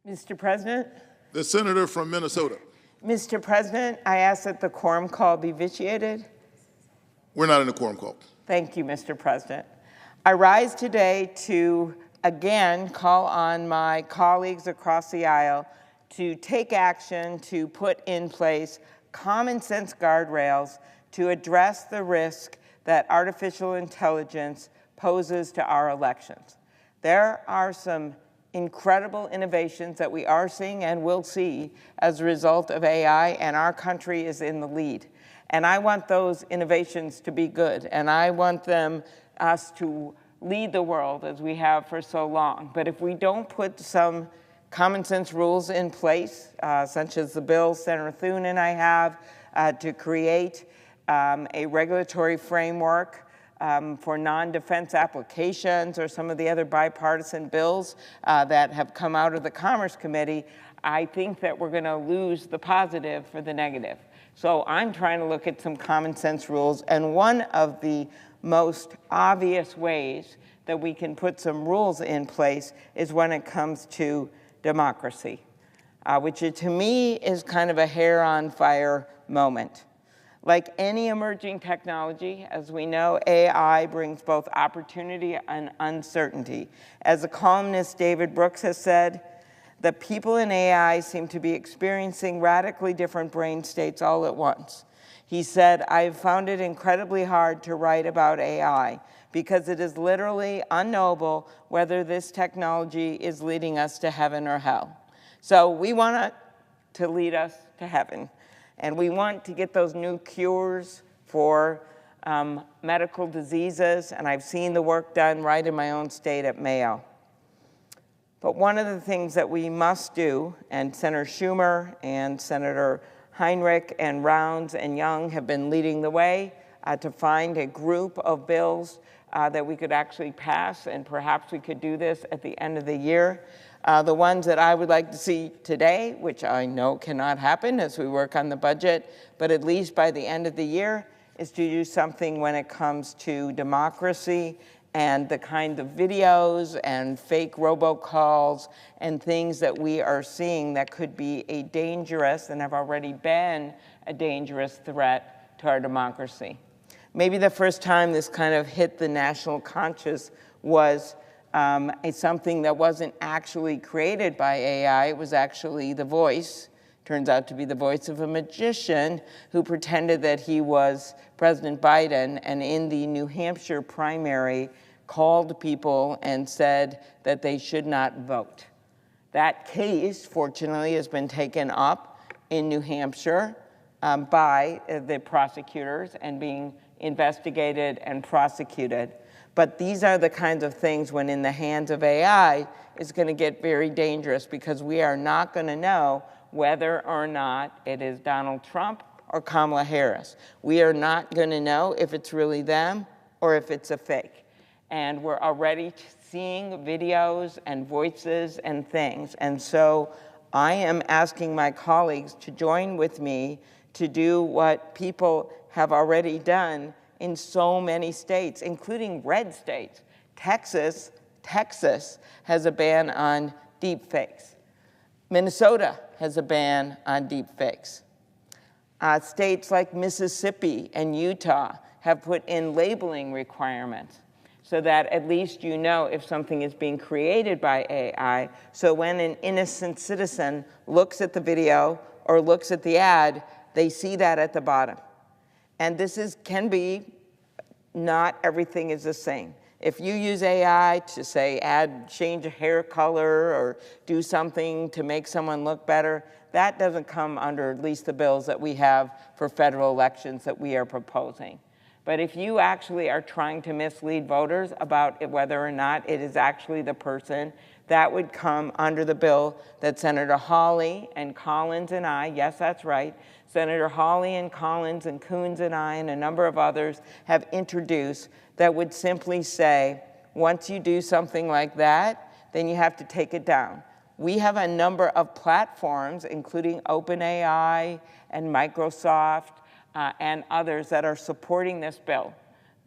Mr. President? The senator from Minnesota. Mr. President, I ask that the quorum call be vitiated. We're not in a quorum call. Thank you, Mr. President. I rise today to again call on my colleagues across the aisle to take action to put in place common sense guardrails to address the risk that artificial intelligence poses to our elections. There are some incredible innovations that we are seeing and will see as a result of AI, and our country is in the lead. And I want those innovations to be good, and I want us to lead the world as we have for so long. But if we don't put some common sense rules in place, such as the bill Senator Thune and I have to create a regulatory framework for non-defense applications, or some of the other bipartisan bills that have come out of the Commerce Committee, I think that we're going to lose the positive for the negative. So I'm trying to look at some common sense rules, and one of the most obvious ways that we can put some rules in place is when it comes to democracy, which to me is kind of a hair on fire moment. Like any emerging technology, as we know, AI brings both opportunity and uncertainty. As the columnist David Brooks has said, the people in AI seem to be experiencing radically different brain states all at once. He said, "I've found it incredibly hard to write about AI because it is literally unknowable whether this technology is leading us to heaven or hell." So we want it to lead us to heaven. And we want to get those new cures for medical diseases, and I've seen the work done right in my own state at Mayo. But one of the things that we must do, and Senator Schumer and Senator Heinrich and Rounds and Young have been leading the way to find a group of bills that we could actually pass, and perhaps we could do this at the end of the year. The ones that I would like to see today, which I know cannot happen as we work on the budget, but at least by the end of the year, is to do something when it comes to democracy and the kind of videos and fake robocalls and things that we are seeing that could be a dangerous, and have already been a dangerous threat to our democracy. Maybe the first time this kind of hit the national conscious was something that wasn't actually created by AI. It was actually the voice. Turns out to be the voice of a magician who pretended that he was President Biden, and in the New Hampshire primary called people and said that they should not vote. That case, fortunately, has been taken up in New Hampshire by the prosecutors and being investigated and prosecuted. But these are the kinds of things, when in the hands of AI, is going to get very dangerous, because we are not going to know whether or not it is Donald Trump or Kamala Harris. We are not going to know if it's really them or if it's a fake. And we're already seeing videos and voices and things. And so I am asking my colleagues to join with me to do what people have already done in so many states, including red states. Texas has a ban on deep fakes. Minnesota has a ban on deep fakes. States like Mississippi and Utah have put in labeling requirements so that at least you know if something is being created by AI. So when an innocent citizen looks at the video or looks at the ad, they see that at the bottom. And this can be, not everything is the same. If you use AI to say change a hair color or do something to make someone look better, that doesn't come under at least the bills that we have for federal elections that we are proposing. But if you actually are trying to mislead voters about whether or not it is actually the person, that would come under the bill that Senator Hawley and Collins and I, yes, that's right, Senator Hawley and Collins and Coons and I and a number of others have introduced, that would simply say, once you do something like that, then you have to take it down. We have a number of platforms, including OpenAI and Microsoft and others, that are supporting this bill.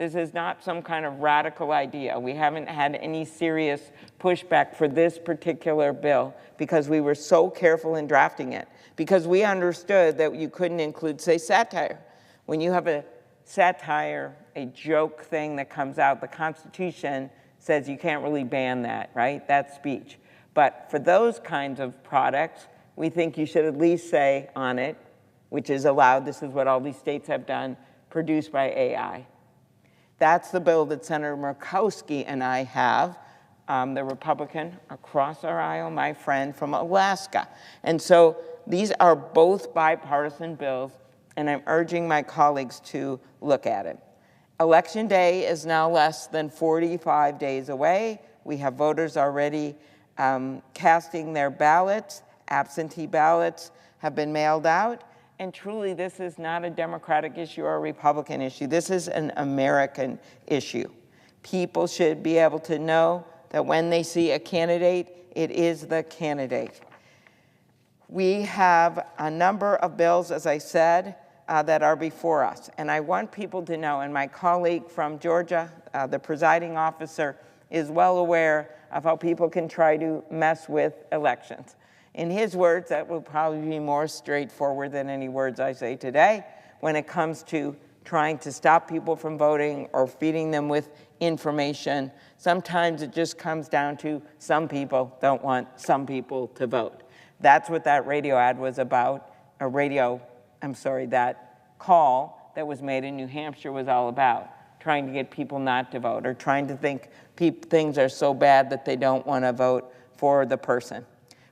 This is not some kind of radical idea. We haven't had any serious pushback for this particular bill because we were so careful in drafting it, because we understood that you couldn't include, say, satire. When you have a satire, a joke thing that comes out, the Constitution says you can't really ban that, right? That's speech. But for those kinds of products, we think you should at least say on it, which is allowed, this is what all these states have done, produced by AI. That's the bill that Senator Murkowski and I have, the Republican across our aisle, my friend from Alaska. And so these are both bipartisan bills, and I'm urging my colleagues to look at it. Election day is now less than 45 days away. We have voters already casting their ballots. Absentee ballots have been mailed out. And truly, this is not a Democratic issue or a Republican issue. This is an American issue. People should be able to know that when they see a candidate, it is the candidate. We have a number of bills, as I said, that are before us. And I want people to know, and my colleague from Georgia, the presiding officer, is well aware of how people can try to mess with elections. In his words, that will probably be more straightforward than any words I say today when it comes to trying to stop people from voting or feeding them with information. Sometimes it just comes down to some people don't want some people to vote. That's what that radio ad was about, that call that was made in New Hampshire was all about, trying to get people not to vote or trying to think things are so bad that they don't want to vote for the person.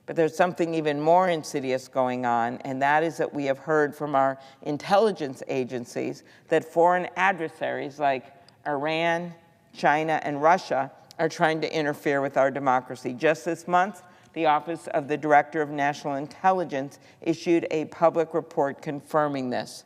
But there's something even more insidious going on, and that is that we have heard from our intelligence agencies that foreign adversaries like Iran, China, and Russia are trying to interfere with our democracy. Just this month, the Office of the Director of National Intelligence issued a public report confirming this.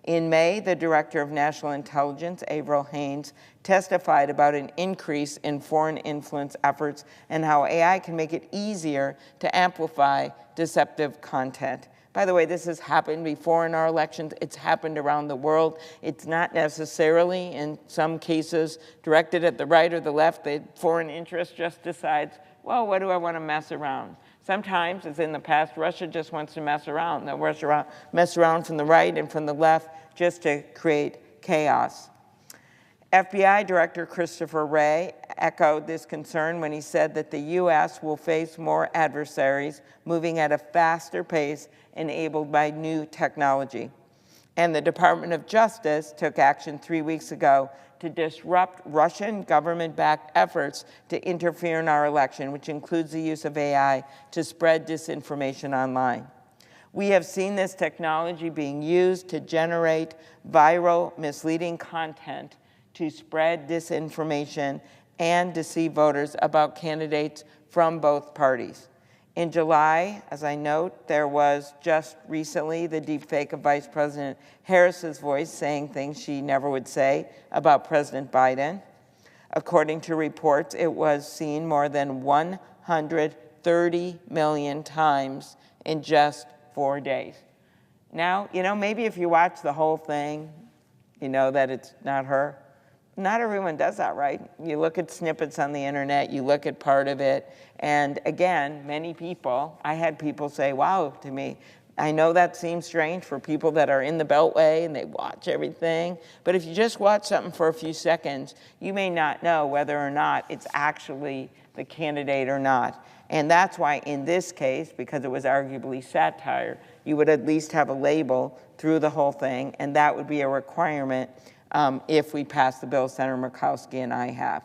In May, the Director of National Intelligence, Avril Haines, testified about an increase in foreign influence efforts and how AI can make it easier to amplify deceptive content. By the way, this has happened before in our elections. It's happened around the world. It's not necessarily, in some cases, directed at the right or the left. The foreign interest just decides, well, what do I want to mess around? Sometimes, as in the past, Russia just wants to mess around. They'll mess around from the right and from the left just to create chaos. FBI Director Christopher Wray echoed this concern when he said that the U.S. will face more adversaries moving at a faster pace enabled by new technology. And the Department of Justice took action 3 weeks ago to disrupt Russian government-backed efforts to interfere in our election, which includes the use of AI to spread disinformation online. We have seen this technology being used to generate viral, misleading content to spread disinformation and deceive voters about candidates from both parties. In July, as I note, there was just recently the deepfake of Vice President Harris's voice saying things she never would say about President Biden. According to reports, it was seen more than 130 million times in just 4 days. Now, maybe if you watch the whole thing, you know that it's not her. Not everyone does that, right? You look at snippets on the internet, you look at part of it, and again, many people, I had people say, wow, to me, I know that seems strange for people that are in the Beltway and they watch everything, but if you just watch something for a few seconds, you may not know whether or not it's actually the candidate or not. And that's why in this case, because it was arguably satire, you would at least have a label through the whole thing, and that would be a requirement if we pass the bill Senator Murkowski and I have.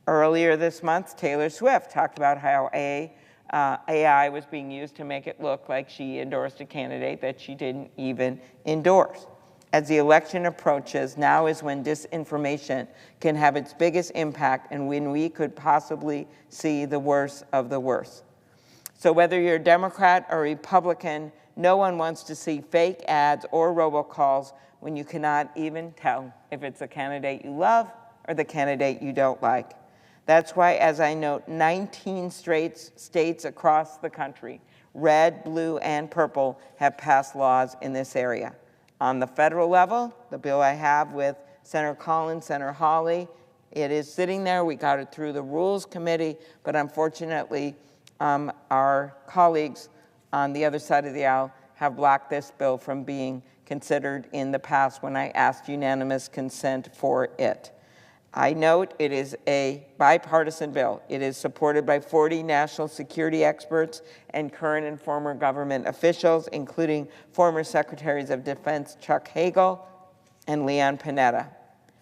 Earlier this month, Taylor Swift talked about how AI was being used to make it look like she endorsed a candidate that she didn't even endorse. As the election approaches, now is when disinformation can have its biggest impact and when we could possibly see the worst of the worst. So whether you're a Democrat or Republican, no one wants to see fake ads or robocalls when you cannot even tell if it's a candidate you love or the candidate you don't like. That's why, as I note, 19 states across the country, red, blue, and purple, have passed laws in this area. On the federal level, the bill I have with Senator Collins, Senator Hawley. It is sitting there. We got it through the Rules Committee, but unfortunately, our colleagues on the other side of the aisle have blocked this bill from being considered in the past when I asked unanimous consent for it. I note it is a bipartisan bill. It is supported by 40 national security experts and current and former government officials, including former Secretaries of Defense Chuck Hagel and Leon Panetta,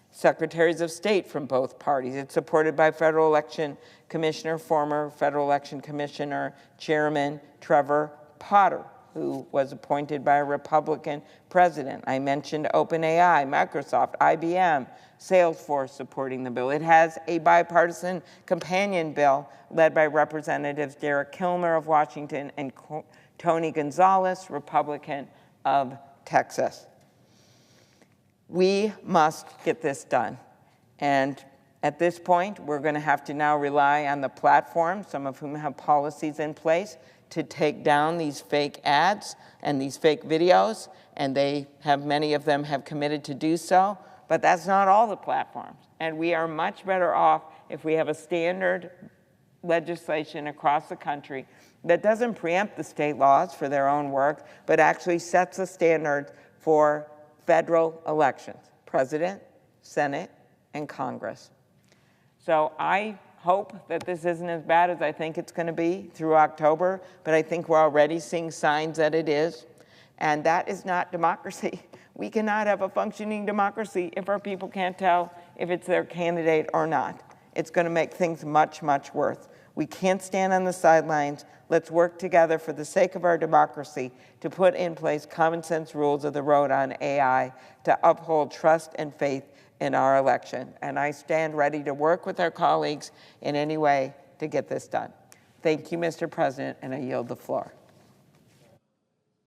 Secretaries of State from both parties. It's supported by Federal Election Commissioner, former Federal Election Commissioner Chairman Trevor Potter, who was appointed by a Republican president. I mentioned OpenAI, Microsoft, IBM, Salesforce supporting the bill. It has a bipartisan companion bill led by Representatives Derek Kilmer of Washington and Tony Gonzalez, Republican of Texas. We must get this done. And at this point, we're going to have to now rely on the platforms, some of whom have policies in place, to take down these fake ads and these fake videos, and many of them have committed to do so, but that's not all the platforms. And we are much better off if we have a standard legislation across the country that doesn't preempt the state laws for their own work, but actually sets a standard for federal elections, President, Senate, and Congress. So I hope that this isn't as bad as I think it's going to be through October, but I think we're already seeing signs that it is, and that is not democracy. We cannot have a functioning democracy if our people can't tell if it's their candidate or not. It's going to make things much, much worse. We can't stand on the sidelines. Let's work together for the sake of our democracy to put in place common sense rules of the road on AI to uphold trust and faith in our election. And I stand ready to work with our colleagues in any way to get this done. Thank you, Mr. President, and I yield the floor.